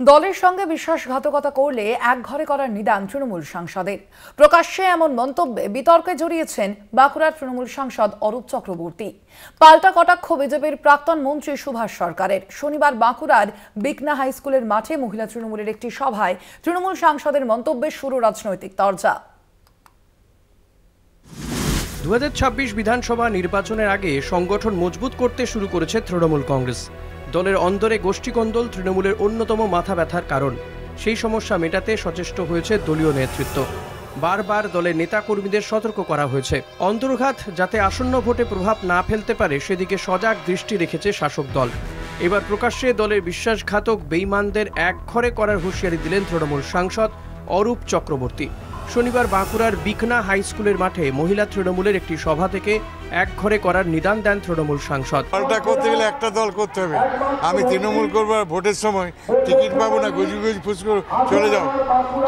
দলের সঙ্গে বিশ্বাসঘাতকতা করলে এক ঘরে করার নিদান তৃণমূল সাংসদের। প্রকাশ্যে এমন মন্তব্যে বিতর্কে জড়িয়েছেন বাঁকুড়ার তৃণমূল সাংসদ অরূপ চক্রবর্তী। পাল্টা কটাক্ষ বিজেপির প্রাক্তন মন্ত্রী সুভাষ সরকারের। শনিবার বাঁকুড়ার বিকনা হাই স্কুলের মাঠে মহিলা তৃণমূলের একটি সভায় তৃণমূল সাংসদের মন্তব্যে শুরু রাজনৈতিক তরজা। 2026 বিধানসভা নির্বাচনের আগে সংগঠন মজবুত করতে শুরু করেছে তৃণমূল কংগ্রেস। দলের অন্দরে গোষ্ঠীকন্দল তৃণমূলের অন্যতম মাথা ব্যথার কারণ। সেই সমস্যা মেটাতে সচেষ্ট হয়েছে দলীয় নেতৃত্ব। বারবার দলের নেতাকর্মীদের সতর্ক করা হয়েছে। অন্তর্ঘাত যাতে আসন্ন ভোটে প্রভাব না ফেলতে পারে সেদিকে সজাগ দৃষ্টি রেখেছে শাসক দল। এবার প্রকাশ্যে দলের বিশ্বাসঘাতক বেঈমানদের একঘরে করার হুঁশিয়ারি দিলেন তৃণমূল সাংসদ অরূপ চক্রবর্তী। শনিবার বাঁকুড়ার বিকনা হাই স্কুলের মাঠে মহিলা তৃণমূলের একটি সভা থেকে একঘরে করার নিদান দেন তৃণমূল সাংসদ। পাল্টা করতে গেলে একটা দল করতে হবে। আমি তৃণমূল করবো, ভোটের সময় টিকিট পাবো না, গুজি ফুসকো চলে যাও,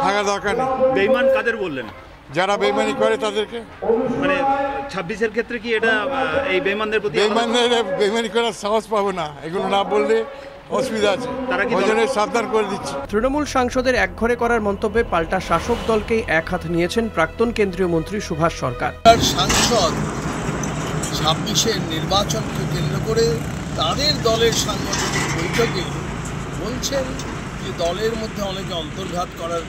থাকা দরকার নেই। বেঈমান কাদের বললেন? যারা বেঈমানি করে তাদেরকে। মানে 26-এর ক্ষেত্রে কি এটা এই বেঈমানদের প্রতি বেঈমানি করার সাহস পাবো না, এগুলো না বললে অসুবিধা আছে, সাবধান করে দিচ্ছি। তৃণমূল সাংসদের একঘরে করার মন্তব্যে পাল্টা শাসক দলকেই এক হাত নিয়েছেন প্রাক্তন কেন্দ্রীয় মন্ত্রী সুভাষ সরকার। সাংসদ 26-এর নির্বাচনকে কেন্দ্র করে তাদের দলের সাংগঠনিক বৈঠকে বলছেন যে দলের মধ্যে অনেকে অন্তর্ঘাত করার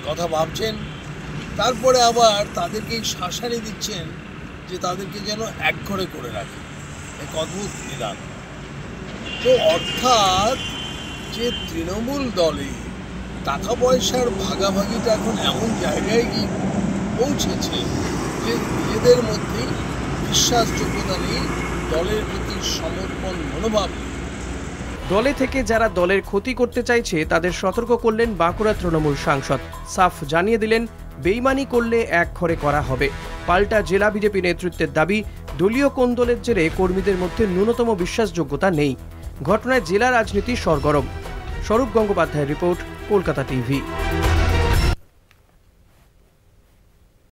কথা ভাবছেন, তারপরে আবার তাদেরকেই শাসানি দিচ্ছেন যে তাদেরকে যেন একঘরে করে রাখে। এক অদ্ভুত নিদান। তো অর্থাৎ যে তৃণমূল দলে টাকা পয়সার ভাগাভাগিটা এখন এমন জায়গায় গিয়ে পৌঁছেছে যে নিজেদের মধ্যেই বিশ্বাসযোগ্যতা নেই, দলের প্রতি সমর্পণ মনোভাব। দলে থেকে যারা দলের ক্ষতি করতে চাইছে তাদের সতর্ক করলেন বাঁকুড়া তৃণমূল সাংসদ। সাফ জানিয়ে দিলেন বেইমানি করলে একঘরে করা হবে। পাল্টা জেলা বিজেপি নেতৃত্বের দাবি, দলীয় কোন্দলের জেরে কর্মীদের মধ্যে ন্যূনতম বিশ্বাসযোগ্যতা নেই। ঘটনায় জেলা রাজনীতি সরগরম। স্বরূপ গঙ্গোপাধ্যায়ের রিপোর্ট, কলকাতা টিভি।